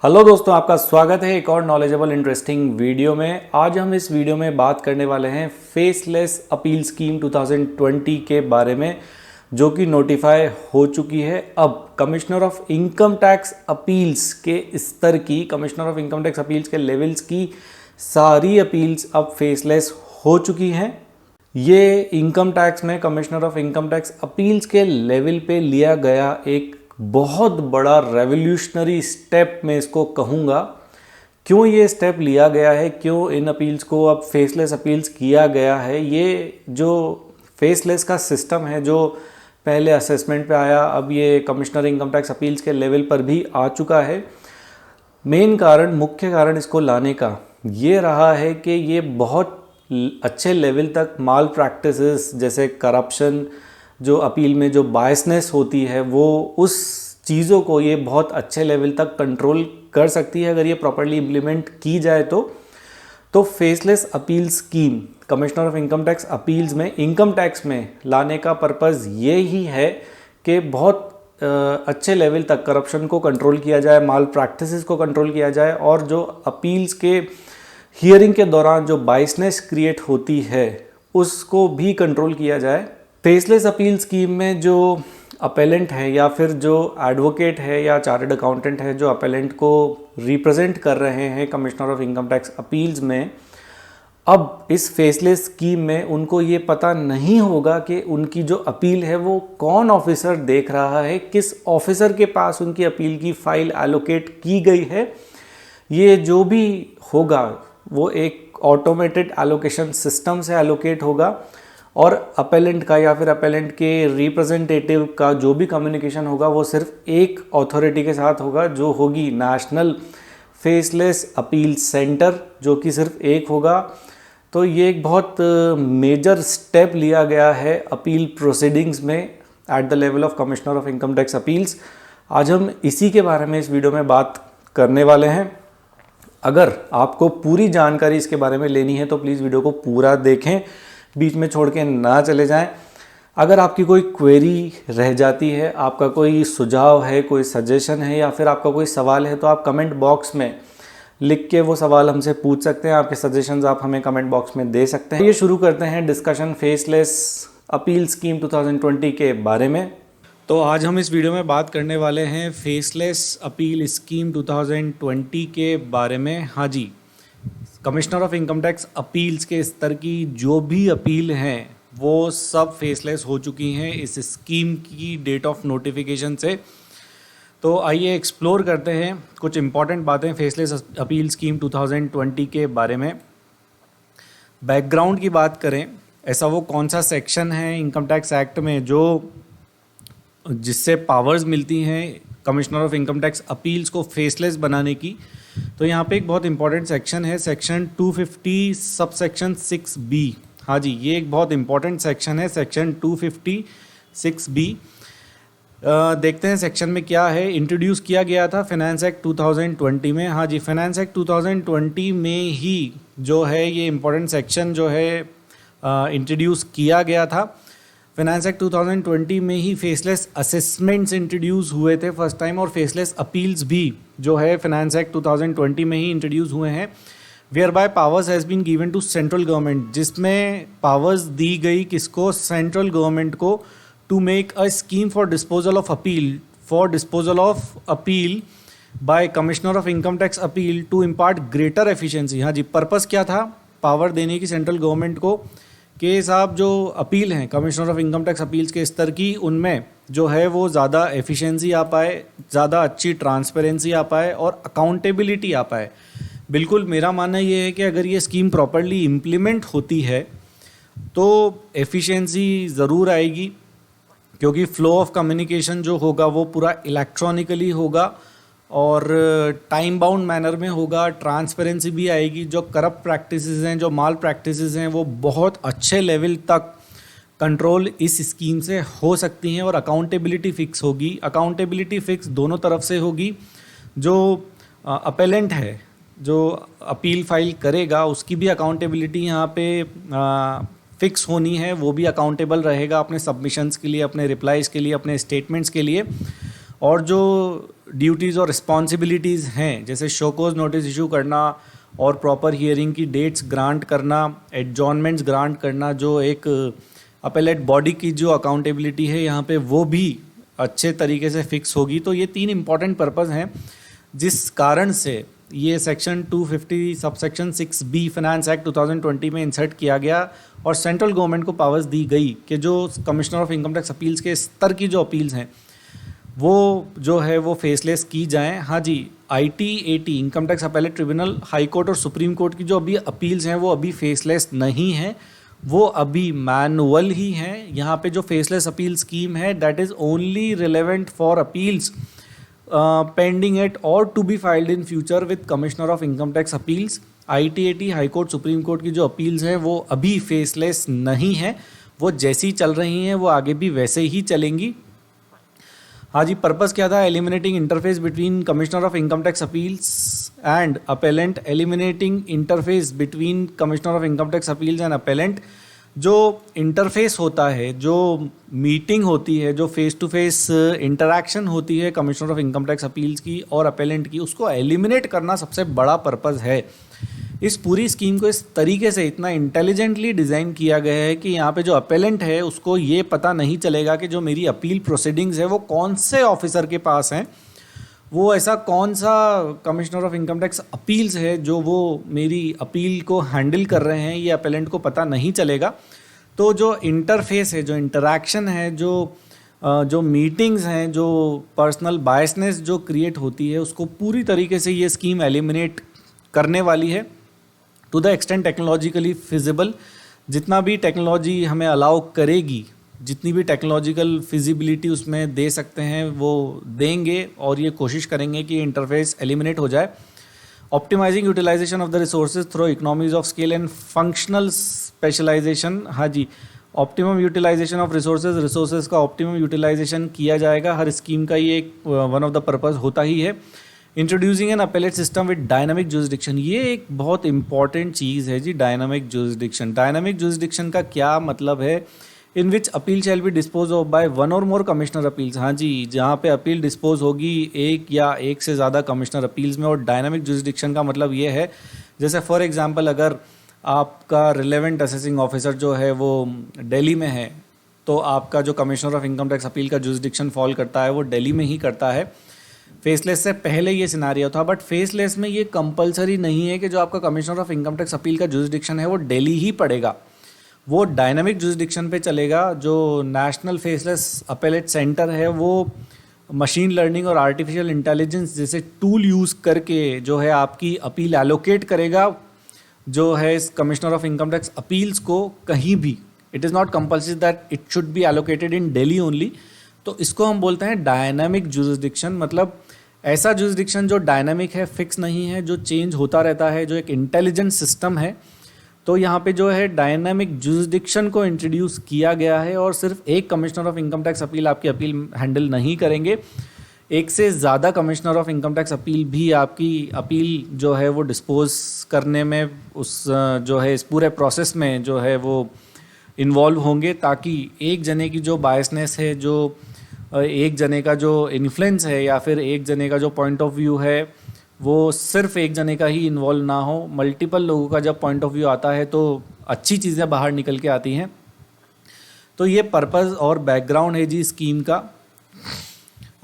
Hello दोस्तों, आपका स्वागत है एक और नॉलेजेबल इंटरेस्टिंग वीडियो में। आज हम इस वीडियो में बात करने वाले हैं फेसलेस अपील स्कीम 2020 के बारे में, जो कि नोटिफाई हो चुकी है। अब commissioner of income tax appeals के स्तर की, commissioner of income tax appeals के लेवल्स की सारी अपील्स अब फेसलेस हो चुकी हैं। ये इनकम टैक्स में commissioner of income tax appeals के लेवल पे लिया गया एक बहुत बड़ा रेवोल्यूशनरी स्टेप मैं इसको कहूँगा। क्यों ये स्टेप लिया गया है, क्यों इन अपील्स को अब फेसलेस अपील्स किया गया है। ये जो फेसलेस का सिस्टम है, जो पहले असेसमेंट पे आया, अब ये कमिश्नर इनकम टैक्स अपील्स के लेवल पर भी आ चुका है। मेन कारण, मुख्य कारण इसको लाने का ये रहा है कि ये बहुत अच्छे लेवल तक माल प्रैक्टिसेस जैसे करप्शन, जो अपील में जो बायसनेस होती है, वो उस चीज़ों को ये बहुत अच्छे लेवल तक कंट्रोल कर सकती है अगर ये प्रॉपर्ली इम्प्लीमेंट की जाए तो faceless appeal scheme commissioner of income tax appeals में इनकम टैक्स में लाने का पर्पज़ ये ही है कि बहुत अच्छे लेवल तक करप्शन को कंट्रोल किया जाए, माल प्रैक्टिसेस को कंट्रोल किया जाए, और जो अपील्स के हियरिंग के दौरान जो बायसनेस क्रिएट होती है उसको भी कंट्रोल किया जाए। फेसलेस अपील स्कीम में जो अपेलेंट है या फिर जो एडवोकेट है या चार्टर्ड अकाउंटेंट है जो अपेलेंट को रिप्रेजेंट कर रहे हैं commissioner of income tax appeals में, अब इस फेसलेस स्कीम में उनको ये पता नहीं होगा कि उनकी जो अपील है वो कौन ऑफिसर देख रहा है, किस ऑफिसर के पास उनकी अपील की फाइल एलोकेट की गई है। ये जो भी होगा वो एक ऑटोमेटेड एलोकेशन सिस्टम से एलोकेट होगा, और अपेलेंट का या फिर अपेलेंट के रिप्रेजेंटेटिव का जो भी कम्युनिकेशन होगा वो सिर्फ एक अथॉरिटी के साथ होगा, जो होगी नेशनल फेसलेस अपील सेंटर, जो कि सिर्फ एक होगा। तो ये एक बहुत मेजर स्टेप लिया गया है अपील प्रोसीडिंग्स में at the level of commissioner of income tax appeals. आज हम इसी के बारे में इस वीडियो में बात करने वाले हैं। अगर आपको पूरी जानकारी इसके बारे में लेनी है तो प्लीज़ वीडियो को पूरा देखें, बीच में छोड़ के ना चले जाएं। अगर आपकी कोई क्वेरी रह जाती है, आपका कोई सुझाव है, कोई सजेशन है, या फिर आपका कोई सवाल है, तो आप कमेंट बॉक्स में लिख के वो सवाल हमसे पूछ सकते हैं। आपके सजेशंस आप हमें कमेंट बॉक्स में दे सकते हैं। ये शुरू करते हैं डिस्कशन फेसलेस अपील स्कीम 2020 के बारे में। तो आज हम इस वीडियो में बात करने वाले हैं फेसलेस अपील स्कीम 2020 के बारे में। हाँ जी, commissioner of income tax appeals के स्तर की जो भी अपील हैं वो सब फेसलेस हो चुकी हैं इस स्कीम की डेट ऑफ नोटिफिकेशन से। तो आइए एक्सप्लोर करते हैं कुछ इंपॉर्टेंट बातें फेसलेस अपील स्कीम 2020 के बारे में। बैकग्राउंड की बात करें, ऐसा वो कौन सा सेक्शन है इनकम टैक्स एक्ट में जिससे पावर्स मिलती हैं commissioner of income tax appeals को फेसलेस बनाने की। तो यहाँ पे एक बहुत इंपॉर्टेंट सेक्शन है, सेक्शन 250 सब सेक्शन 6B। हाँ जी, ये एक बहुत इंपॉर्टेंट सेक्शन है, सेक्शन 256B। देखते हैं सेक्शन में क्या है। इंट्रोड्यूस किया गया था फाइनेंस एक्ट 2020 में। हाँ जी, फाइनेंस एक्ट 2020 में ही जो है ये इंपॉर्टेंट सेक्शन जो है इंट्रोड्यूस किया गया था। फाइनेंस एक्ट 2020 में ही फेसलेस असेसमेंट्स इंट्रोड्यूस हुए थे फर्स्ट टाइम, और फेसलेस अपील्स भी जो है फाइनेंस एक्ट 2020 में ही इंट्रोड्यूस हुए हैं। Whereby powers has been given to central government, जिसमें पावर्स दी गई किसको, सेंट्रल गवर्नमेंट को, to make a scheme for disposal of appeal by commissioner of income tax appeal to impart greater efficiency. हाँ जी, purpose क्या था power देने की सेंट्रल गवर्नमेंट को कि साहब जो अपील हैं commissioner of income tax appeals के स्तर की, उनमें जो है वो ज़्यादा एफिशिएंसी आ पाए, ज़्यादा अच्छी ट्रांसपेरेंसी आ पाए और अकाउंटेबिलिटी आ पाए। बिल्कुल मेरा मानना ये है कि अगर ये स्कीम प्रॉपर्ली इम्प्लीमेंट होती है तो एफिशिएंसी ज़रूर आएगी, क्योंकि फ्लो ऑफ कम्युनिकेशन जो होगा वो पूरा इलेक्ट्रॉनिकली होगा और टाइम बाउंड मैनर में होगा। ट्रांसपेरेंसी भी आएगी। जो करप्ट प्रैक्टिसेस हैं, जो माल प्रैक्टिसेस हैं, वो बहुत अच्छे लेवल तक कंट्रोल इस स्कीम से हो सकती हैं, और अकाउंटेबिलिटी फिक्स होगी। अकाउंटेबिलिटी फिक्स दोनों तरफ से होगी। जो अपेलेंट है, जो अपील फाइल करेगा, उसकी भी अकाउंटेबिलिटी यहाँ पे फिक्स होनी है। वो भी अकाउंटेबल रहेगा अपने सबमिशंस के लिए, अपने रिप्लाईज़ के लिए, अपने स्टेटमेंट्स के लिए। और जो ड्यूटीज़ और रिस्पॉन्सिबिलिटीज़ हैं, जैसे शोकोज नोटिस इशू करना और प्रॉपर हियरिंग की डेट्स ग्रांट करना, एडजॉर्नमेंट्स ग्रांट करना, जो एक अपेलेट बॉडी की जो अकाउंटेबिलिटी है यहाँ पे वो भी अच्छे तरीके से फिक्स होगी। तो ये 3 इंपॉर्टेंट पर्पज़ हैं जिस कारण से ये section 250 subsection 6B finance act 2020 में इंसर्ट किया गया और सेंट्रल गवर्नमेंट को पावर्स दी गई कि जो commissioner of income tax appeals के स्तर की जो अपील्स हैं वो जो है वो फेसलेस की जाएं। हाँ जी, ITAT income tax appellate tribunal, high court और सुप्रीम कोर्ट की जो अभी अपील्स हैं वो अभी फेसलेस नहीं हैं, वो अभी मैनुअल ही हैं। यहाँ पे जो फेसलेस अपील स्कीम है that is only relevant for appeals pending at or to be filed in future with commissioner of income tax appeals. ITAT high court supreme court की जो अपील्स हैं वो अभी फेसलेस नहीं है, वो जैसी चल रही हैं वो आगे भी वैसे ही चलेंगी। हाँ जी, पर्पस क्या था? Eliminating interface between commissioner of income tax appeals and appellant, eliminating interface between commissioner of income tax appeals and appellant. जो इंटरफेस होता है, जो मीटिंग होती है, जो फेस टू फेस इंटरैक्शन होती है commissioner of income tax appeals की और अपेलेंट की, उसको एलिमिनेट करना सबसे बड़ा पर्पज़ है। इस पूरी स्कीम को इस तरीके से इतना इंटेलिजेंटली डिज़ाइन किया गया है कि यहाँ पे जो अपेलेंट है उसको ये पता नहीं चलेगा कि जो मेरी अपील प्रोसीडिंग्स है वो कौन से ऑफिसर के पास हैं, वो ऐसा कौन सा commissioner of income tax appeals है जो वो मेरी अपील को हैंडल कर रहे हैं, ये अपेलेंट को पता नहीं चलेगा। तो जो इंटरफेस है, जो इंटरैक्शन है, जो मीटिंग्स हैं, जो पर्सनल बायसनेस जो क्रिएट होती है, उसको पूरी तरीके से ये स्कीम एलिमिनेट करने वाली है to the extent technologically feasible. जितना भी टेक्नोलॉजी हमें अलाउ करेगी, जितनी भी टेक्नोलॉजिकल फिजिबिलिटी उसमें दे सकते हैं वो देंगे और ये कोशिश करेंगे कि इंटरफेस एलिमिनेट हो जाए। Optimising utilisation of the resources through economies of scale and functional specialisation. हाँ जी, ऑप्टिमम यूटिलाइजेशन ऑफ रिसोर्सेज का ऑप्टिमम यूटिलाइजेशन किया जाएगा। हर स्कीम का ये एक वन ऑफ द पर्पज़ होता ही है। Introducing an appellate system with dynamic jurisdiction, ये एक बहुत इंपॉर्टेंट चीज़ है जी। डायनामिक जुरिसडिक्शन, डायनामिक जुरिसडिक्शन का क्या मतलब है? In which appeal shall be disposed of by one or more commissioner appeals. हाँ जी, जहाँ पे अपील डिस्पोज होगी एक या एक से ज़्यादा कमिश्नर अपील्स में। और डायनामिक जुरिसडिक्शन का मतलब ये है, जैसे फॉर एग्जांपल अगर आपका रिलेवेंट असेसिंग ऑफिसर जो है वो दिल्ली में है, तो आपका जो commissioner of income tax appeal का जुरिसडिक्शन फॉल करता है वो दिल्ली में ही करता है। फेसलेस से पहले ये सिनारियो था, बट फेसलेस में ये कंपलसरी नहीं है कि जो आपका commissioner of income tax appeal का जुरिसडिक्शन है वो दिल्ली ही पड़ेगा, वो डायनामिक जुरिसडिक्शन पे चलेगा। जो नेशनल फेसलेस अपेलेट सेंटर है वो मशीन लर्निंग और आर्टिफिशियल इंटेलिजेंस जैसे टूल यूज़ करके जो है आपकी अपील एलोकेट करेगा, जो है इस commissioner of income tax appeals को कहीं भी। It is not compulsory that it should be allocated in Delhi only. तो इसको हम बोलते हैं डायनामिक जुरिसडिक्शन, मतलब ऐसा जुरिसडिक्शन जो डायनामिक है, फिक्स नहीं है, जो चेंज होता रहता है, जो एक इंटेलिजेंट सिस्टम है। तो यहाँ पे जो है डायनामिक जुरिसडिक्शन को इंट्रोड्यूस किया गया है और सिर्फ एक commissioner of income tax appeal आपकी अपील हैंडल नहीं करेंगे, एक से ज़्यादा commissioner of income tax appeal भी आपकी अपील जो है वो डिस्पोज करने में, उस जो है इस पूरे प्रोसेस में जो है वो इन्वॉल्व होंगे, ताकि एक जने की जो बायसनेस है, जो एक जने का जो इन्फ्लुएंस है या फिर एक जने का जो पॉइंट ऑफ व्यू है वो सिर्फ एक जने का ही इन्वॉल्व ना हो। मल्टीपल लोगों का जब पॉइंट ऑफ व्यू आता है तो अच्छी चीज़ें बाहर निकल के आती हैं। तो ये पर्पज़ और बैकग्राउंड है जी स्कीम का।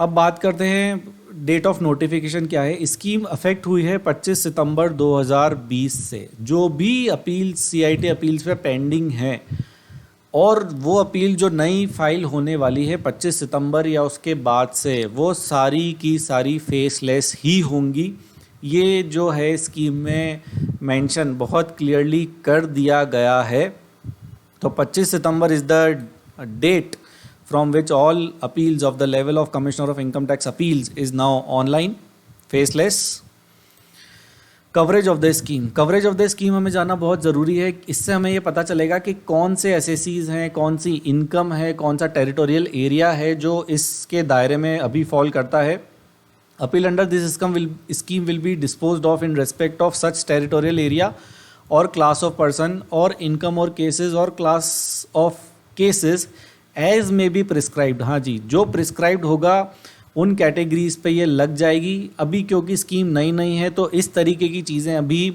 अब बात करते हैं डेट ऑफ नोटिफिकेशन क्या है। स्कीम अफेक्ट हुई है 25 सितंबर 2020 से। जो भी अपील CIT अपील्स पे पेंडिंग हैं और वो अपील जो नई फाइल होने वाली है 25 सितंबर या उसके बाद से, वो सारी की सारी फेसलेस ही होंगी। ये जो है स्कीम में मेंशन बहुत क्लियरली कर दिया गया है। तो 25 September is the date from which all appeals of the level of Commissioner of Income Tax Appeals is now online, faceless. Coverage of the scheme, coverage of the scheme हमें जानना बहुत ज़रूरी है। इससे हमें ये पता चलेगा कि कौन से एसएसीज हैं, कौन सी इनकम है, कौन सा टेरिटोरियल एरिया है जो इसके दायरे में अभी फॉल करता है। Appeal under this scheme will be disposed of in respect of such territorial area और क्लास ऑफ पर्सन और इनकम और केसेस और class of cases as may be prescribed. हाँ जी, जो प्रिस्क्राइब्ड होगा उन कैटेगरीज पे ये लग जाएगी। अभी क्योंकि स्कीम नई नई है तो इस तरीके की चीज़ें अभी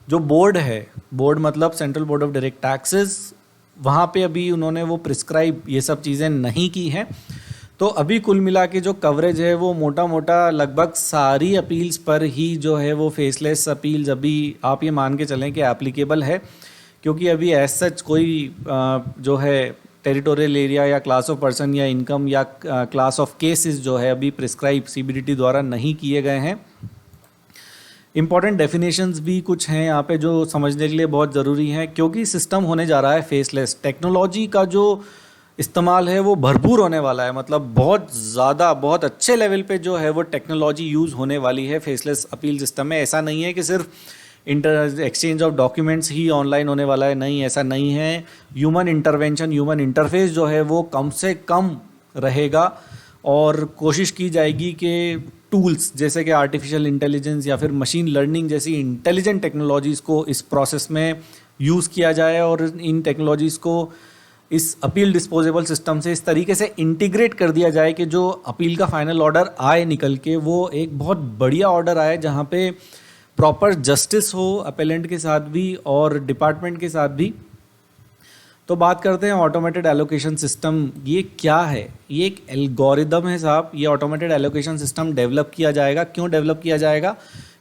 जो बोर्ड है, बोर्ड मतलब central board of direct taxes, वहाँ पे अभी उन्होंने वो प्रिस्क्राइब ये सब चीज़ें नहीं की हैं। तो अभी कुल मिला के जो कवरेज है वो मोटा मोटा लगभग सारी अपील्स पर ही जो है वो फेसलेस अपील्स अभी आप ये मान के चलें कि एप्लीकेबल है, क्योंकि अभी एज सच कोई जो है टेरिटोरियल एरिया या क्लास ऑफ पर्सन या इनकम या क्लास ऑफ केसेस जो है अभी प्रिस्क्राइब सीबीडीटी द्वारा नहीं किए गए हैं। इंपॉर्टेंट डेफिनेशंस भी कुछ हैं यहाँ पे जो समझने के लिए बहुत ज़रूरी हैं, क्योंकि सिस्टम होने जा रहा है फेसलेस। टेक्नोलॉजी का जो इस्तेमाल है वो भरपूर होने वाला है, मतलब बहुत ज़्यादा बहुत अच्छे लेवल पे जो है वो टेक्नोलॉजी यूज़ होने वाली है फेसलेस अपील सिस्टम में। ऐसा नहीं है कि सिर्फ exchange of documents he online होने वाला है, नहीं, ऐसा नहीं है। ह्यूमन इंटरवेंशन, ह्यूमन इंटरफेस जो है वो कम से कम रहेगा और कोशिश की जाएगी कि टूल्स जैसे कि आर्टिफिशियल इंटेलिजेंस या फिर मशीन लर्निंग जैसी इंटेलिजेंट टेक्नोलॉजीज़ को इस प्रोसेस में यूज़ किया जाए और इन टेक्नोलॉजीज़ को इस अपील डिस्पोजेबल सिस्टम से इस तरीके से इंटीग्रेट कर दिया जाए कि जो अपील का फाइनल ऑर्डर आए निकल के वो एक बहुत बढ़िया ऑर्डर आए जहाँ पे प्रॉपर जस्टिस हो अपेलेंट के साथ भी और डिपार्टमेंट के साथ भी। तो बात करते हैं ऑटोमेटेड एलोकेशन सिस्टम। ये क्या है? ये एक एल्गोरिदम है साहब। ये ऑटोमेटेड एलोकेशन सिस्टम डेवलप किया जाएगा। क्यों डेवलप किया जाएगा?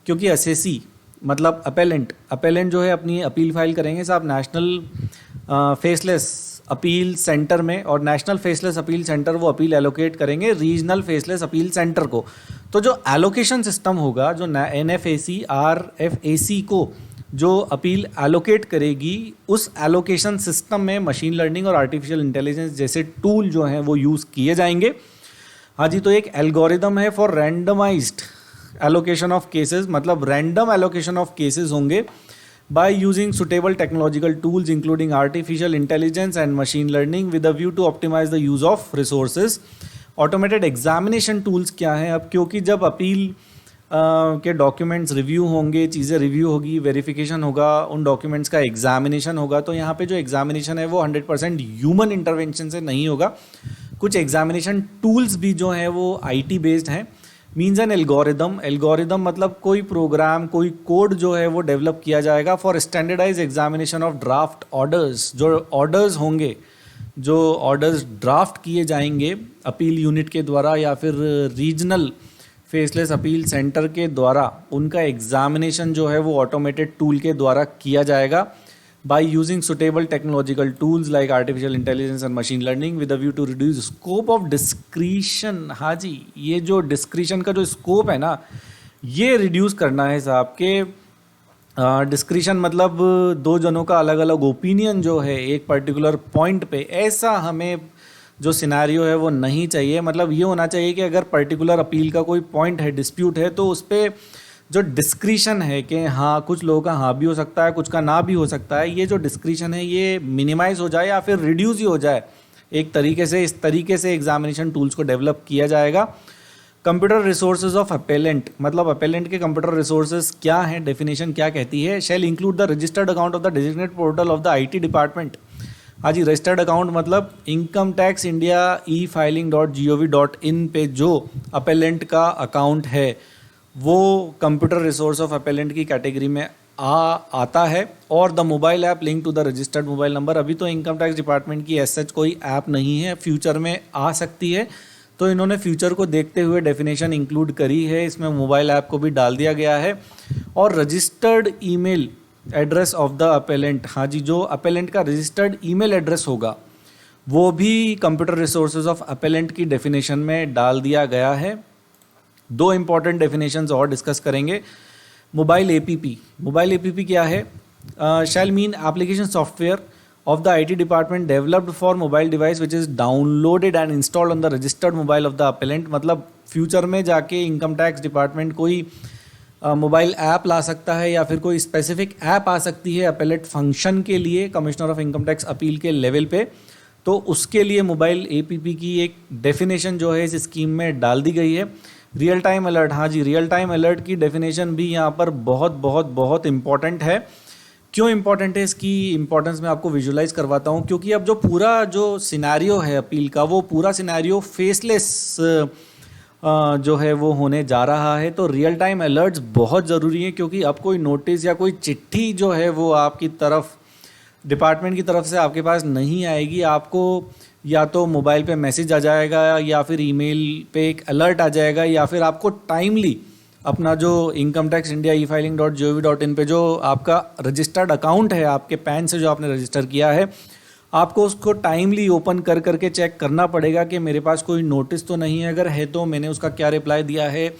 क्योंकि एसएसी मतलब अपेलेंट जो है अपनी अपील फाइल करेंगे साहब नेशनल फेसलेस अपील सेंटर में, और नेशनल फेसलेस अपील सेंटर वो अपील एलोकेट करेंगे रीजनल फेसलेस अपील सेंटर को। तो जो एलोकेशन सिस्टम होगा, जो एनएफएसी आरएफएसी को जो अपील एलोकेट करेगी, उस एलोकेशन सिस्टम में मशीन लर्निंग और आर्टिफिशियल इंटेलिजेंस जैसे टूल जो हैं वो यूज़ किए जाएंगे। हाँ जी, तो एक एल्गोरिदम है for randomised allocation of cases, मतलब रैंडम एलोकेशन ऑफ केसेस होंगे by using suitable technological tools including artificial intelligence and machine learning with a view to optimize the use of resources. Automated examination tools क्या हैं? अब क्योंकि जब appeal के documents review होंगे, चीज़ें रिव्यू होगी, वेरिफिकेशन होगा, उन डॉक्यूमेंट्स का एग्जामिनेशन होगा, तो यहाँ पे जो एग्जामिनेशन है वो 100% ह्यूमन इंटरवेंशन से नहीं होगा। कुछ एग्जामिनेशन टूल्स भी जो हैं वो IT बेस्ड हैं। मीन्स एन एल्गोरिदम मतलब कोई प्रोग्राम, कोई कोड जो है वो डेवलप किया जाएगा for standardise examination of draft orders. जो ऑर्डर्स होंगे, जो ऑर्डर्स ड्राफ्ट किए जाएंगे अपील यूनिट के द्वारा या फिर रीजनल फेसलेस अपील सेंटर के द्वारा, उनका एग्जामिनेशन जो है वो ऑटोमेटेड टूल के द्वारा किया जाएगा by using suitable technological tools like artificial intelligence and machine learning with a view to reduce scope of discretion। हाँ जी, ये जो डिस्क्रिशन का जो स्कोप है ना, ये रिड्यूस करना है साहब के। डिस्क्रिशन मतलब दो जनों का अलग अलग ओपिनियन जो है एक पर्टिकुलर पॉइंट पे, ऐसा हमें जो सिनेरियो है वो नहीं चाहिए। मतलब ये होना चाहिए कि अगर पर्टिकुलर अपील का कोई पॉइंट है, डिस्प्यूट है, तो उस पर जो डिस्क्रिशन है कि हाँ कुछ लोगों का हाँ भी हो सकता है, कुछ का ना भी हो सकता है, ये जो डिस्क्रिशन है ये मिनिमाइज हो जाए या फिर रिड्यूस ही हो जाए एक तरीके से। इस तरीके से एग्जामिनेशन टूल्स को डेवलप किया जाएगा। कंप्यूटर रिसोर्सेज ऑफ अपेलेंट, मतलब अपेलेंट के कंप्यूटर रिसोर्सेज क्या हैं, डेफिनेशन क्या कहती है? Shall include the registered account of the designated portal of the IT department. हाँ जी, रजिस्टर्ड अकाउंट मतलब इनकम टैक्स इंडिया e-filing.gov.in पे जो अपेलेंट का अकाउंट है वो कंप्यूटर रिसोर्स ऑफ अपेलेंट की कैटेगरी में आता है। और the mobile app link to the registered mobile number. अभी तो इनकम टैक्स डिपार्टमेंट की एज सच कोई ऐप नहीं है, फ्यूचर में आ सकती है, तो इन्होंने फ्यूचर को देखते हुए डेफिनेशन इंक्लूड करी है, इसमें मोबाइल ऐप को भी डाल दिया गया है। और registered email address of the appellant, हाँ जी, जो अपेलेंट का रजिस्टर्ड ईमेल एड्रेस होगा वो भी कंप्यूटर रिसोर्सेज ऑफ अपेलेंट की डेफिनेशन में डाल दिया गया है। दो इंपॉर्टेंट डेफिनेशंस और डिस्कस करेंगे। मोबाइल एपीपी क्या है? Shall mean application software of the IT department developed for mobile device which is downloaded and installed on the registered mobile of the appellant. मतलब फ्यूचर में जाके इनकम टैक्स डिपार्टमेंट कोई mobile app ला सकता है या फिर कोई स्पेसिफिक ऐप आ सकती है अपेलेट फंक्शन के लिए commissioner of income tax appeal के लेवल पे, तो उसके लिए मोबाइल एपीपी की एक डेफिनेशन जो है इस स्कीम में डाल दी गई है। रियल टाइम अलर्ट, हाँ जी, रियल टाइम अलर्ट की डेफिनेशन भी यहाँ पर बहुत बहुत बहुत इंपॉर्टेंट है। क्यों इंपॉर्टेंट है? इसकी इंपॉर्टेंस मैं आपको विजुलाइज करवाता हूँ। क्योंकि अब जो पूरा जो सिनेरियो है अपील का, वो पूरा सिनेरियो फेसलेस जो है वो होने जा रहा है। तो रियल टाइम अलर्ट्स बहुत ज़रूरी हैं, क्योंकि अब कोई नोटिस या कोई चिट्ठी जो है वो आपकी तरफ, डिपार्टमेंट की तरफ से आपके पास नहीं आएगी। आपको या तो मोबाइल पे मैसेज आ जाएगा, या फिर ईमेल पे एक अलर्ट आ जाएगा, या फिर आपको टाइमली अपना जो इनकम टैक्स इंडिया efiling.gov.in पे जो आपका रजिस्टर्ड अकाउंट है, आपके पैन से जो आपने रजिस्टर किया है, आपको उसको टाइमली ओपन कर करके चेक करना पड़ेगा कि मेरे पास कोई नोटिस तो नहीं है, अगर है तो मैंने उसका क्या रिप्लाई दिया है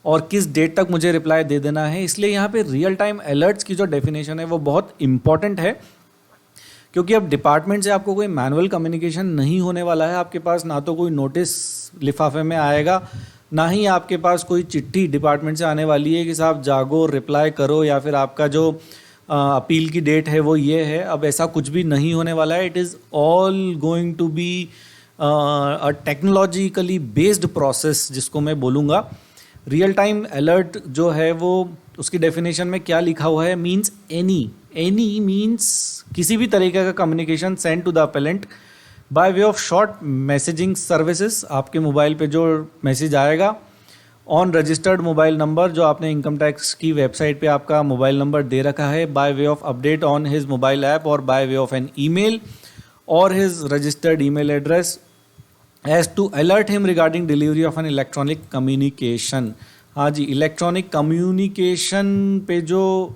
और किस डेट तक मुझे रिप्लाई दे देना है। इसलिए यहाँ पे रियल टाइम अलर्ट्स की जो डेफिनेशन है वो बहुत इंपॉर्टेंट है, क्योंकि अब डिपार्टमेंट से आपको कोई मैनुअल कम्युनिकेशन नहीं होने वाला है। आपके पास ना तो कोई नोटिस लिफाफे में आएगा, ना ही आपके पास कोई चिट्ठी डिपार्टमेंट से आने वाली है कि साहब जागो रिप्लाई करो, या फिर आपका जो अपील की डेट है वो ये है। अब ऐसा कुछ भी नहीं होने वाला है। It is all going to be a technologically based process, जिसको मैं बोलूँगा। रियल टाइम अलर्ट जो है वो, उसकी डेफिनेशन में क्या लिखा हुआ है, मीन्स एनी मीन्स किसी भी तरीके का communication send to the appellant by way of short messaging services. आपके मोबाइल पे जो मैसेज आएगा ऑन रजिस्टर्ड मोबाइल नंबर, जो आपने इनकम टैक्स की वेबसाइट पे आपका मोबाइल नंबर दे रखा है, by way of update on his mobile app और by way of an email और his registered email address as to alert him regarding delivery of an electronic communication. हाँ जी, इलेक्ट्रॉनिक कम्युनिकेशन पे जो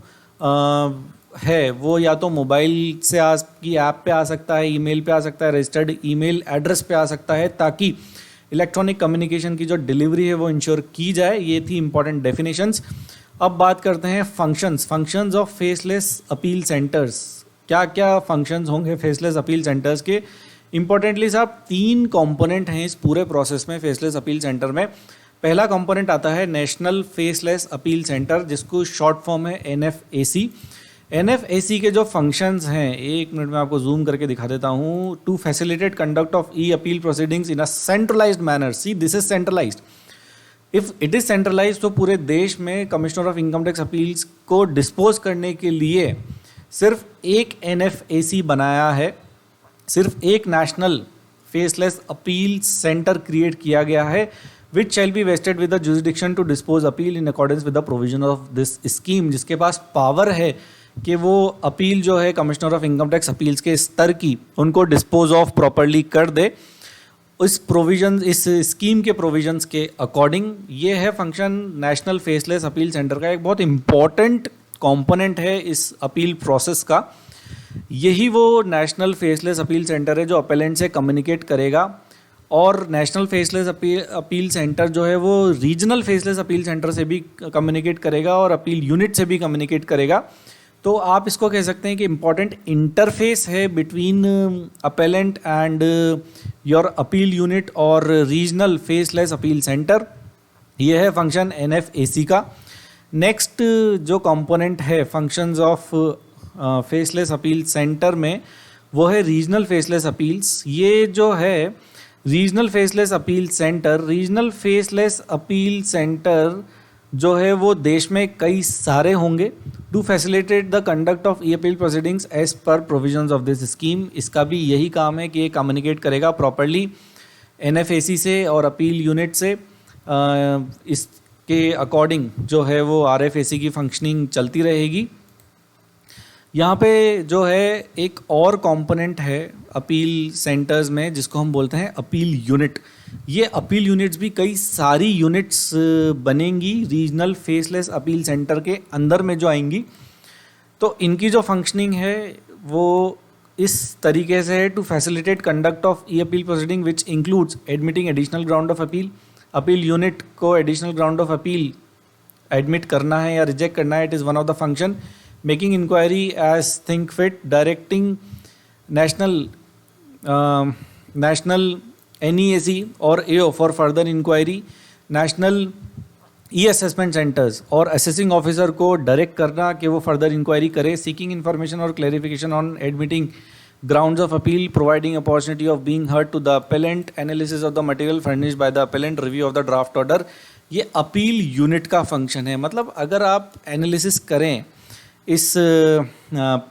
है वो या तो मोबाइल से की ऐप पे आ सकता है, ईमेल पे आ सकता है, रजिस्टर्ड ईमेल एड्रेस पे आ सकता है, ताकि इलेक्ट्रॉनिक कम्युनिकेशन की जो डिलीवरी है वो इंश्योर की जाए। ये थी इंपॉर्टेंट डेफिनेशंस। अब बात करते हैं functions of faceless appeal centres. क्या क्या फंक्शंस होंगे फेसलेस अपील सेंटर्स के? इंपॉर्टेंटली साहब 3 कंपोनेंट हैं इस पूरे प्रोसेस में, फेसलेस अपील सेंटर में। पहला कंपोनेंट आता है नेशनल फेसलेस अपील सेंटर, जिसको शॉर्ट फॉर्म है NFAC। NFAC के जो फंक्शंस हैं, एक मिनट में आपको जूम करके दिखा देता हूँ। To facilitate conduct of e appeal proceedings in a centralised manner. See, this is centralised. If it is centralised तो पूरे देश में commissioner of income tax appeals को डिस्पोज करने के लिए सिर्फ एक NFAC बनाया है, सिर्फ एक national faceless appeal centre create किया गया है, which shall be vested with the jurisdiction to dispose appeal in accordance with the provision of this scheme. जिसके पास पावर है कि वो अपील जो है commissioner of income tax appeals के स्तर की, उनको डिस्पोज ऑफ प्रॉपर्ली कर दे। इस प्रोविजन, इस स्कीम के प्रोविजंस के अकॉर्डिंग ये है function national faceless appeal centre का। एक बहुत इंपॉर्टेंट कंपोनेंट है इस अपील प्रोसेस का। यही वो नेशनल फेसलेस अपील सेंटर है जो अपेलेंट से कम्युनिकेट करेगा, और नेशनल फेसलेस अपील सेंटर जो है वो रीजनल फेसलेस अपील सेंटर से भी कम्युनिकेट करेगा और अपील यूनिट से भी कम्युनिकेट करेगा। तो आप इसको कह सकते हैं कि इम्पॉर्टेंट इंटरफेस है between appellant and your appeal unit और रीजनल फेसलेस अपील सेंटर। ये है फंक्शन NFAC का। नेक्स्ट जो कंपोनेंट है functions of faceless appeal centre में, वो है रीजनल फेसलेस अपील्स। ये जो है रीजनल फेसलेस अपील सेंटर जो है वो देश में कई सारे होंगे। To facilitate the conduct of e appeal proceedings as per provisions of this scheme. इसका भी यही काम है कि ये कम्युनिकेट करेगा प्रॉपर्ली NFAC से और अपील यूनिट से। इसके अकॉर्डिंग जो है वो RFAC की फंक्शनिंग चलती रहेगी। यहाँ पे जो है एक और कंपोनेंट है अपील सेंटर्स में, जिसको हम बोलते हैं अपील यूनिट। ये अपील यूनिट्स भी कई सारी यूनिट्स बनेंगी रीजनल फेसलेस अपील सेंटर के अंदर में जो आएंगी। तो इनकी जो फंक्शनिंग है वो इस तरीके से है। To facilitate conduct of e appeal proceeding which includes admitting additional ground of appeal. Appeal unit को additional ground of appeal admit करना है या रिजेक्ट करना है, it is one of the function. Making inquiry as think fit, directing national NEAC और AO for further inquiry, national e assessment centres और assessing officer को direct करना कि वो फर्दर इंक्वायरी करे। सीकिंग इन्फॉर्मेशन और clarification on admitting grounds of appeal, providing opportunity of being heard to the appellant, analysis of the material furnished by the appellant, review of the draft order। ये appeal unit का function है। मतलब अगर आप analysis करें इस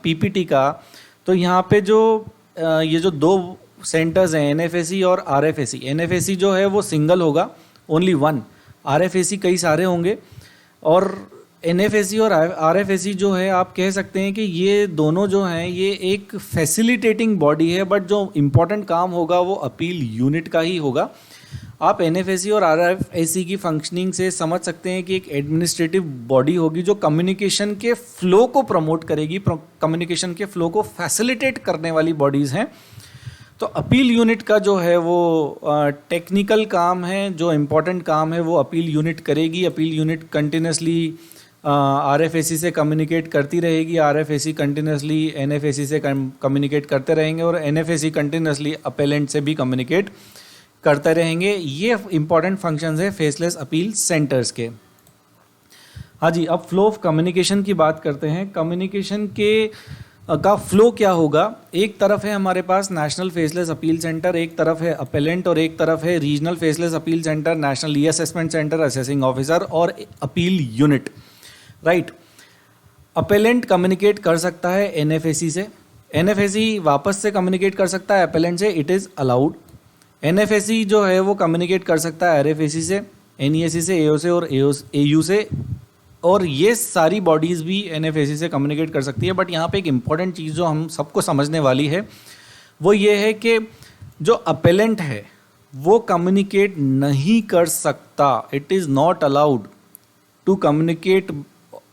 PPT का, तो यहाँ पे जो ये जो 2 सेंटर्स हैं NFAC और RFAC, NFAC जो है वो सिंगल होगा, ओनली वन। RFAC कई सारे होंगे, और NFAC और RFAC जो है आप कह सकते हैं कि ये दोनों जो हैं ये एक फैसिलिटेटिंग बॉडी है, बट जो इम्पोर्टेंट काम होगा वो अपील यूनिट का ही होगा। आप NFAC और RFAC की फंक्शनिंग से समझ सकते हैं कि एक एडमिनिस्ट्रेटिव बॉडी होगी जो कम्युनिकेशन के फ्लो को प्रमोट करेगी, कम्युनिकेशन के फ्लो को फैसिलिटेट करने वाली बॉडीज़ हैं। तो अपील यूनिट का जो है वो टेक्निकल काम है, जो इम्पोर्टेंट काम है वो अपील यूनिट करेगी। अपील यूनिट कंटिन्यूसली RFAC से कम्युनिकेट करती रहेगी, RFAC कंटिन्यूसली NFAC से कम्युनिकेट करते रहेंगे, और NFAC कंटिन्यूसली अपेलेंट से भी कम्युनिकेट करते रहेंगे। ये इंपॉर्टेंट फंक्शंस है फेसलेस अपील सेंटर्स के। हाँ जी, अब फ्लो ऑफ कम्युनिकेशन की बात करते हैं। कम्युनिकेशन का फ्लो क्या होगा? एक तरफ है हमारे पास नेशनल फेसलेस अपील सेंटर, एक तरफ है अपेलेंट, और एक तरफ है regional faceless appeal centre, national e assessment centre, assessing officer और appeal unit, right. Appellant communicate कर सकता है NFAC से, NFAC वापस से कम्युनिकेट कर सकता है अपेलेंट से, इट इज़ अलाउड। NFAC जो है वो कम्युनिकेट कर सकता है RFAC से, NEAC से, AO से और AU से, और ये सारी बॉडीज़ भी NFAC से कम्युनिकेट कर सकती है। बट यहाँ पे एक इम्पॉर्टेंट चीज़ जो हम सबको समझने वाली है वो ये है कि जो अपेलेंट है वो कम्युनिकेट नहीं कर सकता, it is not allowed to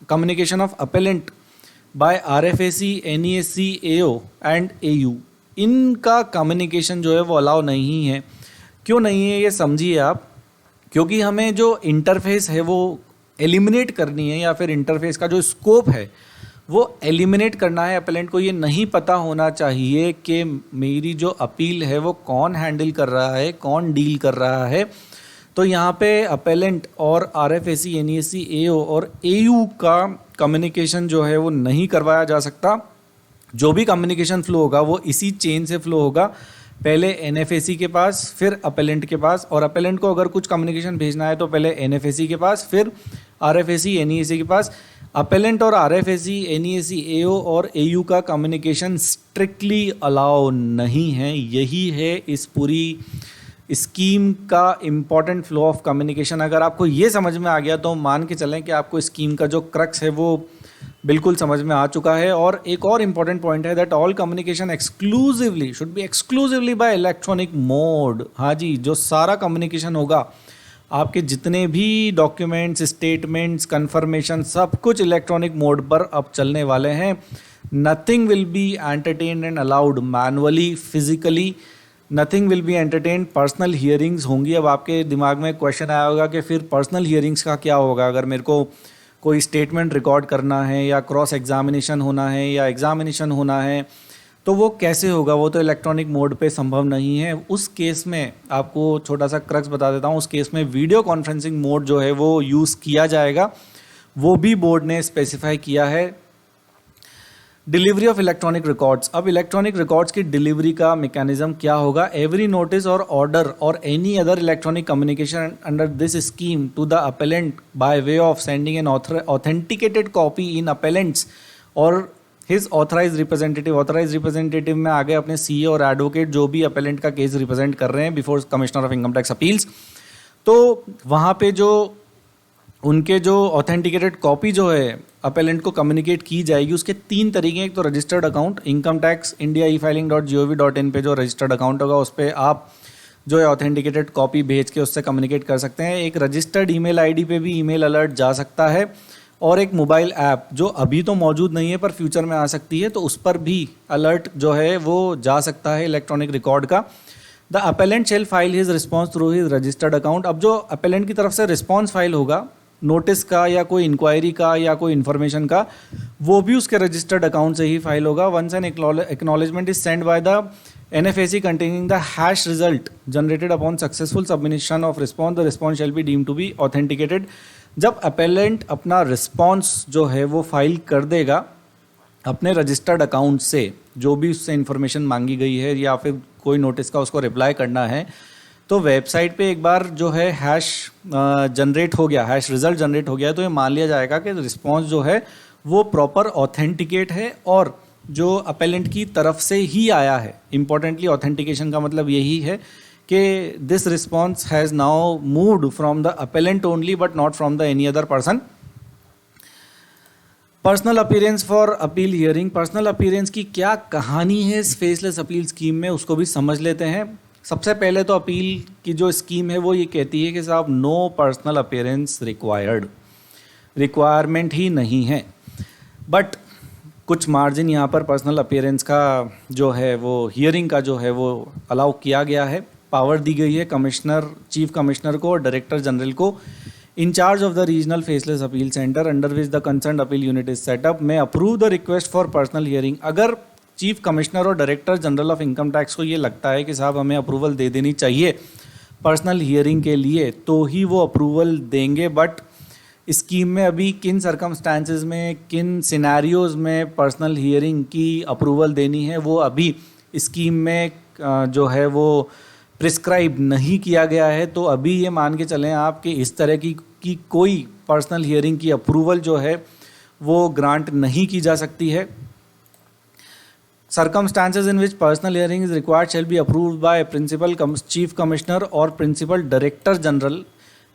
communication of appellant by RFAC, NEAC, AO and AU। इनका कम्युनिकेशन जो है वो अलाउ नहीं है। क्यों नहीं है ये समझिए आप, क्योंकि हमें जो इंटरफेस है वो एलिमिनेट करनी है, या फिर इंटरफेस का जो स्कोप है वो एलिमिनेट करना है। अपेलेंट को ये नहीं पता होना चाहिए कि मेरी जो अपील है वो कौन हैंडल कर रहा है, कौन डील कर रहा है। तो यहाँ पे अपेलेंट और RFAC, NEAC, AO और AU का कम्युनिकेशन जो है वो नहीं करवाया जा सकता। जो भी कम्युनिकेशन फ्लो होगा वो इसी चेन से फ्लो होगा, पहले NFAC के पास, फिर अपेलेंट के पास, और अपेलेंट को अगर कुछ कम्युनिकेशन भेजना है तो पहले NFAC के पास, फिर RFAC, NEAC के पास। अपेलेंट और RFAC, NEAC, AO और AU का कम्युनिकेशन स्ट्रिक्टली अलाउ नहीं है। यही है इस पूरी स्कीम का इम्पॉर्टेंट फ्लो ऑफ कम्युनिकेशन। अगर आपको ये समझ में आ गया तो मान के चलें कि आपको स्कीम का जो क्रक्स है वो बिल्कुल समझ में आ चुका है। और एक और इम्पॉर्टेंट पॉइंट है that all communication exclusively should be exclusively bye electronic mode. हाँ जी, जो सारा कम्युनिकेशन होगा, आपके जितने भी डॉक्यूमेंट्स, स्टेटमेंट्स, कन्फर्मेशन, सब कुछ इलेक्ट्रॉनिक मोड पर अब चलने वाले हैं। Nothing will be entertained and allowed manually, physically, nothing will be entertained. Personal hearings होंगी। अब आपके दिमाग में क्वेश्चन आया होगा कि फिर पर्सनल हियरिंग्स का क्या होगा? अगर मेरे को कोई स्टेटमेंट रिकॉर्ड करना है, या क्रॉस एग्जामिनेशन होना है, या एग्जामिनेशन होना है, तो वो कैसे होगा? वो तो इलेक्ट्रॉनिक मोड पे संभव नहीं है। उस केस में आपको छोटा सा क्रक्स बता देता हूँ। उस केस में वीडियो कॉन्फ्रेंसिंग मोड जो है वो यूज़ किया जाएगा, वो भी बोर्ड ने स्पेसिफाई किया है। Delivery of electronic records. अब इलेक्ट्रॉनिक रिकॉर्ड्स की डिलीवरी का मैकेनिज्म क्या होगा? एवरी नोटिस और ऑर्डर और any other electronic communication under this scheme to the appellant by way of sending an authenticated copy in appellant's और his authorise representative. Authorise representative में आगे अपने CA और एडवोकेट जो भी अपेलेंट का केस रिप्रेजेंट कर रहे हैं before commissioner of income tax appeals, तो वहाँ पे जो उनके जो ऑथेंटिकेटेड कॉपी जो है अपेलेंट को कम्युनिकेट की जाएगी, उसके 3 तरीके हैं। एक तो registered account, income tax India e-filing.gov.in पे जो रजिस्टर्ड अकाउंट होगा उस पर आप जो है ऑथेंटिकेटेड कॉपी भेज के उससे कम्युनिकेट कर सकते हैं। एक रजिस्टर्ड ईमेल आईडी पे भी ईमेल अलर्ट जा सकता है, और एक मोबाइल ऐप जो अभी तो मौजूद नहीं है पर फ्यूचर में आ सकती है, तो उस पर भी अलर्ट जो है वो जा सकता है इलेक्ट्रॉनिक रिकॉर्ड का। The appellant shall file his response through his registered account. अब जो अपेलेंट की तरफ से रिस्पॉन्स फाइल होगा नोटिस का, या कोई इंक्वायरी का, या कोई इन्फॉर्मेशन का, वो भी उसके रजिस्टर्ड अकाउंट से ही फाइल होगा। Once an acknowledgement is sent by the NFAC containing the hash result generated upon successful submission of response, the response shall be deemed to be authenticated। जब अपेलेंट अपना response जो है वो file कर देगा अपने रजिस्टर्ड अकाउंट से, जो भी उससे इन्फॉर्मेशन मांगी गई है या फिर कोई नोटिस का उसको रिप्लाई करना है, तो वेबसाइट पे एक बार जो है हैश जनरेट हो गया, हैश रिजल्ट जनरेट हो गया, तो ये मान लिया जाएगा कि रिस्पॉन्स जो है वो प्रॉपर ऑथेंटिकेट है और जो अपेलेंट की तरफ से ही आया है। इंपॉर्टेंटली ऑथेंटिकेशन का मतलब यही है कि this response has now moved from the appellant only but not from the any other person. Personal appearance for appeal hearing. Personal appearance की क्या कहानी है इस फेसलेस अपील स्कीम में, उसको भी समझ लेते हैं। सबसे पहले तो अपील की जो स्कीम है वो ये कहती है कि साहब no personal appearance required, requirement ही नहीं है, बट कुछ मार्जिन यहाँ पर पर्सनल अपीयरेंस का जो है वो हियरिंग का जो है वो अलाउ किया गया है। पावर दी गई है कमिश्नर, चीफ कमिश्नर को और डायरेक्टर जनरल को in charge of the regional faceless appeal center under which the concerned appeal unit is set up may approve the request for personal hearing। अगर chief commissioner और director general of income tax को ये लगता है कि साहब हमें approval दे देनी चाहिए पर्सनल हियरिंग के लिए तो ही वो अप्रूवल देंगे। बट स्कीम में अभी किन सर्कमस्टांसेस में, किन सिनेरियोज में पर्सनल हियरिंग की अप्रूवल देनी है वो अभी स्कीम में जो है वो प्रिस्क्राइब नहीं किया गया है। तो अभी ये मान के चलें आप कि इस तरह की कोई पर्सनल हियरिंग की अप्रूवल जो है वो ग्रांट नहीं की जा सकती है। Circumstances in which personal hearing is required shall be approved by principal chief commissioner और प्रिंसिपल डायरेक्टर जनरल।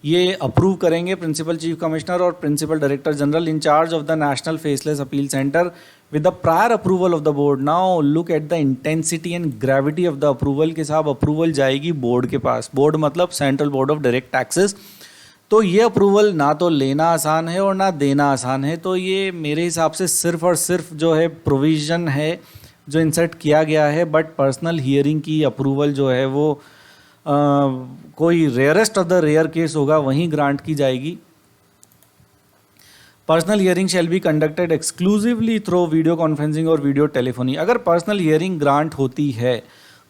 ये अप्रूव करेंगे प्रिंसिपल चीफ कमिश्नर और principal director general in charge of the national faceless appeal centre with the prior approval of the board। Now look at the intensity and gravity of the approval के साथ approval जाएगी board के पास। Board मतलब central board of direct taxes. तो ये approval ना तो लेना आसान है और ना देना आसान है। तो ये मेरे हिसाब से सिर्फ और सिर्फ जो है प्रोविज़न है जो इंसर्ट किया गया है। बट पर्सनल हियरिंग की अप्रूवल जो है वो कोई rarest of the rare case होगा वहीं ग्रांट की जाएगी। Personal hearing shall be conducted exclusively through video conferencing और वीडियो टेलीफोनी। अगर पर्सनल हियरिंग ग्रांट होती है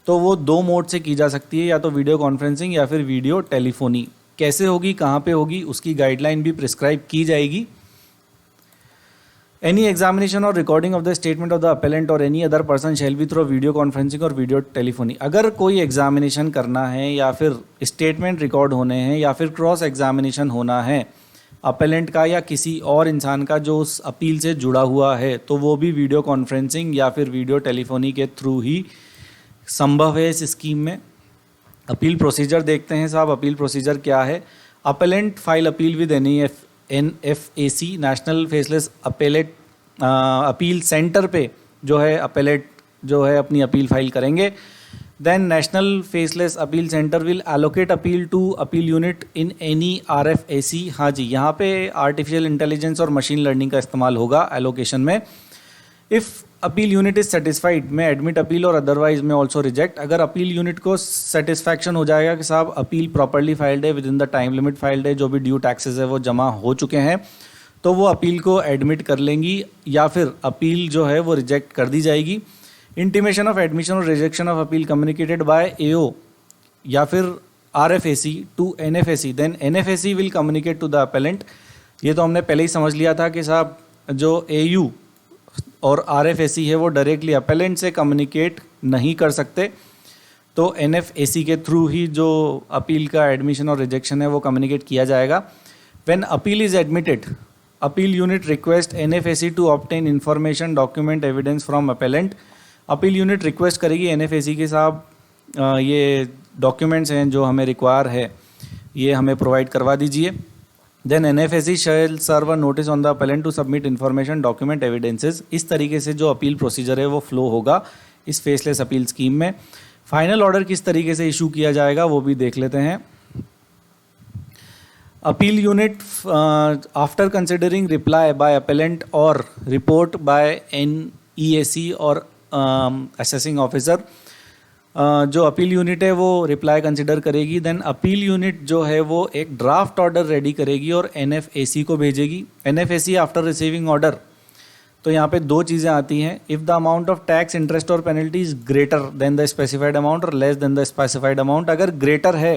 तो वो दो मोड से की जा सकती है, या तो वीडियो कॉन्फ्रेंसिंग या फिर वीडियो टेलीफोनी। कैसे होगी, कहाँ पे होगी, उसकी गाइडलाइन भी प्रिस्क्राइब की जाएगी। एनी एग्जामिनेशन और recording of the statement of the appellant और any other person shall be through video conferencing और वीडियो टेलीफोनी। अगर कोई एग्जामिनेशन करना है या फिर स्टेटमेंट रिकॉर्ड होने हैं या फिर क्रॉस एग्जामिनेशन होना है अपेलेंट का या किसी और इंसान का जो उस अपील से जुड़ा हुआ है, तो वो भी वीडियो कॉन्फ्रेंसिंग या फिर वीडियो टेलीफोनी के थ्रू ही संभव है इस स्कीम में। अपील प्रोसीजर देखते हैं साहब। अपील प्रोसीजर क्या है? Appellant file appeal with NFAC national faceless appeal centre पे जो है अपेलेट जो है अपनी अपील फाइल करेंगे। Then national faceless appeal centre will allocate appeal to appeal unit in any RFAC। हाँ जी, यहाँ पे आर्टिफिशियल इंटेलिजेंस और मशीन लर्निंग का इस्तेमाल होगा एलोकेशन में। If appeal unit is satisfied may admit appeal और अदरवाइज में ऑल्सो रिजेक्ट। अगर अपील यूनिट को सेटिस्फैक्शन हो जाएगा कि साहब अपील प्रॉपरली फाइल्ड है, with in the time limit filed है, जो भी ड्यू टैक्सेस है वो जमा हो चुके हैं, तो वो अपील को एडमिट कर लेंगी या फिर अपील जो है वो रिजेक्ट कर दी जाएगी। इंटीमेशन ऑफ एडमिशन और rejection of appeal communicated by AO या फिर RFAC to NFAC, then NFAC will communicate to the appellant. ये तो हमने पहले ही समझ लिया था कि साहब जो AU और RFAC है वो डायरेक्टली अपेलेंट से कम्युनिकेट नहीं कर सकते, तो NFAC के थ्रू ही जो अपील का एडमिशन और रिजेक्शन है वो कम्युनिकेट किया जाएगा। When appeal is admitted appeal unit request NFAC to obtain information document evidence from appellant. Appeal unit request करेगी NFAC के साहब ये डॉक्यूमेंट्स हैं जो हमें रिक्वायर है, ये हमें प्रोवाइड करवा दीजिए। Then NFAC shall serve a notice on the appellant to submit information document evidences. इस तरीके से जो अपील प्रोसीजर है वो फ्लो होगा इस फेसलेस अपील स्कीम में। फाइनल ऑर्डर किस तरीके से इशू किया जाएगा वो भी देख लेते हैं। Appeal unit after considering reply by appellant और रिपोर्ट बाय NEAC और असेसिंग ऑफिसर, जो अपील यूनिट है वो रिप्लाई कंसिडर करेगी। देन अपील यूनिट जो है वो एक ड्राफ्ट ऑर्डर रेडी करेगी और NFAC को भेजेगी। NFAC आफ्टर रिसीविंग ऑर्डर, तो यहाँ पे दो चीज़ें आती हैं। If the amount of tax interest और penalty is greater than the specified amount और less than the specified amount. अगर ग्रेटर है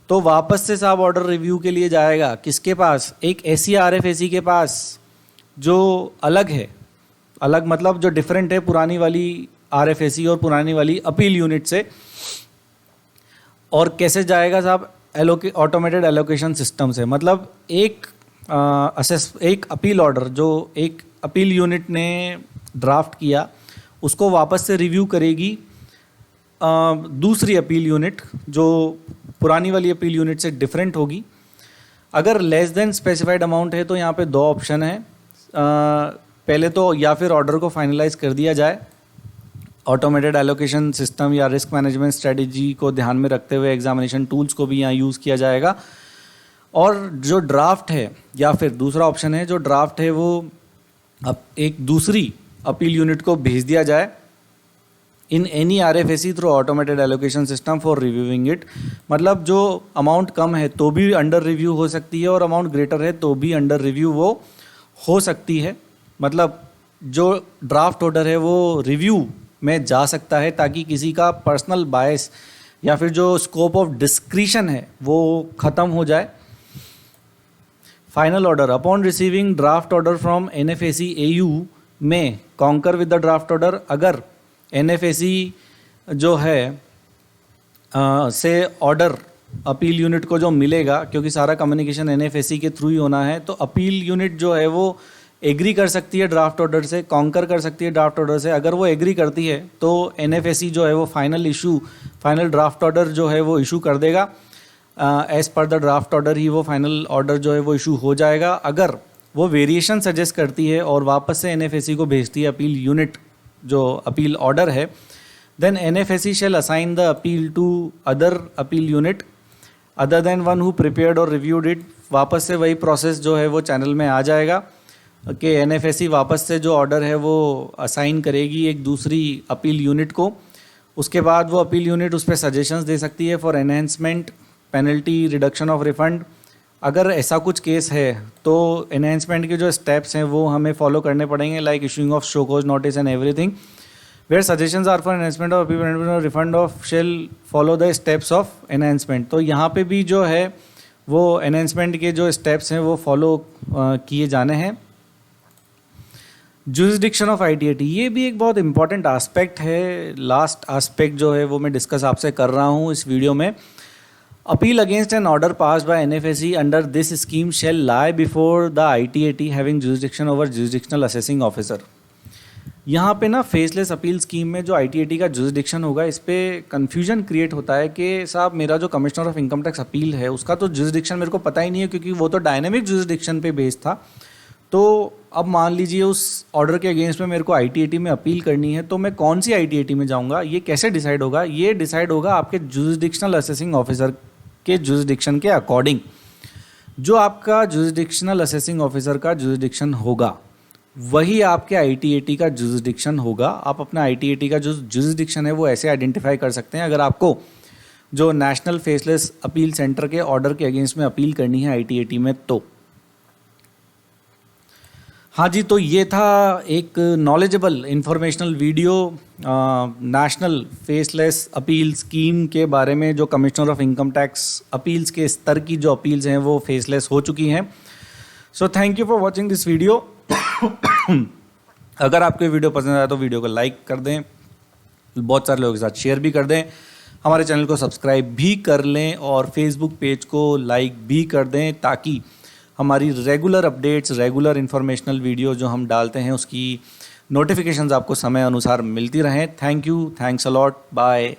तो वापस से साहब ऑर्डर रिव्यू के लिए जाएगा किसके पास? एक ऐसी RFAC के पास जो अलग है, अलग मतलब जो डिफरेंट है पुरानी वाली RFAC और पुरानी वाली अपील यूनिट से। और कैसे जाएगा साहब? ऑटोमेटेड एलोकेशन सिस्टम से। मतलब एक अपील ऑर्डर जो एक अपील यूनिट ने ड्राफ्ट किया उसको वापस से रिव्यू करेगी दूसरी अपील यूनिट जो पुरानी वाली अपील यूनिट से डिफरेंट होगी। अगर लेस देन स्पेसिफाइड अमाउंट है तो यहाँ पे दो ऑप्शन है। पहले तो या फिर ऑर्डर को फाइनलाइज कर दिया जाए, ऑटोमेटेड एलोकेशन सिस्टम या रिस्क मैनेजमेंट स्ट्रेटजी को ध्यान में रखते हुए एग्जामिनेशन टूल्स को भी यहाँ यूज़ किया जाएगा। और जो ड्राफ्ट है या फिर दूसरा ऑप्शन है, जो ड्राफ्ट है वो अब एक दूसरी अपील यूनिट को भेज दिया जाए इन any RFAC through automated allocation system for reviewing it. मतलब जो अमाउंट कम है तो भी अंडर रिव्यू हो सकती है और अमाउंट ग्रेटर है तो भी अंडर रिव्यू वो हो सकती है। मतलब जो ड्राफ्ट ऑर्डर है वो रिव्यू में जा सकता है ताकि किसी का पर्सनल बायस या फिर जो स्कोप ऑफ डिस्क्रिशन है वो ख़त्म हो जाए। Final order upon receiving draft order from NFAC AU में conquer with the draft order. अगर NFAC जो है से ऑर्डर अपील यूनिट को जो मिलेगा, क्योंकि सारा कम्युनिकेशन NFAC के थ्रू ही होना है, तो अपील यूनिट जो है वो एग्री कर सकती है ड्राफ्ट ऑर्डर से, कॉन्कर कर सकती है ड्राफ्ट ऑर्डर से। अगर वो एग्री करती है तो NFAC जो है वो फाइनल ड्राफ्ट ऑर्डर जो है वो इशू कर देगा। As per the draft order ही वो फाइनल ऑर्डर जो है वो इशू हो जाएगा। अगर वो वेरिएशन सजेस्ट करती है और वापस से NFAC को भेजती है अपील यूनिट जो अपील ऑर्डर है, then NFAC shall assign the appeal to other appeal unit other than one who prepared और रिव्यूड इट। वापस से वही प्रोसेस जो है वो चैनल में आ जाएगा कि NFAC वापस से जो ऑर्डर है वो असाइन करेगी एक दूसरी अपील यूनिट को। उसके बाद वो अपील यूनिट उस पर सजेशंस दे सकती है for enhancement, penalty, reduction of refund. अगर ऐसा कुछ केस है तो एनहेंसमेंट के जो स्टेप्स हैं वो हमें फॉलो करने पड़ेंगे, like issuing of show cause notice and everything. Where suggestions are for enhancement of appeal refund of shall follow the steps of enhancement. तो यहाँ पे भी जो है वो एनहेंसमेंट के जो स्टेप्स हैं वो फॉलो किए जाने हैं। जुरिसडिक्शन ऑफ ITAT, ये भी एक बहुत इंपॉर्टेंट आस्पेक्ट है। लास्ट आस्पेक्ट जो है वो मैं डिस्कस आपसे कर रहा हूँ इस वीडियो में। Appeal against an order passed by NFAC under this scheme shall lie before the ITAT having jurisdiction over jurisdictional assessing officer. यहाँ पे ना फेसलेस अपील स्कीम में जो ITAT का जुरिसडिक्शन होगा, इस पर कन्फ्यूजन क्रिएट होता है कि साहब मेरा जो commissioner of income tax appeal है उसका तो जुरिसडिक्शन मेरे को पता ही नहीं है, क्योंकि वो तो डायनेमिक जुरिसडिक्शन पे बेस्ड था। तो अब मान लीजिए उस ऑर्डर के अगेंस्ट में मेरे को ITAT में अपील करनी है, तो मैं कौन सी ITAT में जाऊँगा, ये कैसे डिसाइड होगा? ये डिसाइड होगा आपके जुरिसडिक्शनल असेसिंग ऑफिसर के जुरिसडिक्शन के अकॉर्डिंग। जो आपका जुरिसडिक्शनल असेसिंग ऑफिसर का जुरिसडिक्शन होगा वही आपके ITAT का जुरिसडिक्शन होगा। आप अपना ITAT का जो जुरिसडिक्शन है वो ऐसे आइडेंटिफाई कर सकते हैं अगर आपको जो नेशनल फेसलेस अपील सेंटर के ऑर्डर के अगेंस्ट में अपील करनी है ITAT में। तो हाँ जी, तो ये था एक knowledgeable informational video national faceless appeal scheme के बारे में। जो commissioner of income tax appeals के स्तर की जो अपील्स हैं वो फेसलेस हो चुकी हैं। So thank you for watching this video. अगर आपको वीडियो पसंद आया तो वीडियो को लाइक कर दें, बहुत सारे लोगों के साथ शेयर भी कर दें, हमारे चैनल को सब्सक्राइब भी कर लें और फेसबुक पेज को लाइक भी कर दें, ताकि हमारी regular updates, regular informational video जो हम डालते हैं उसकी नोटिफिकेशंस आपको समय अनुसार मिलती रहें। Thank you, thanks a lot, bye.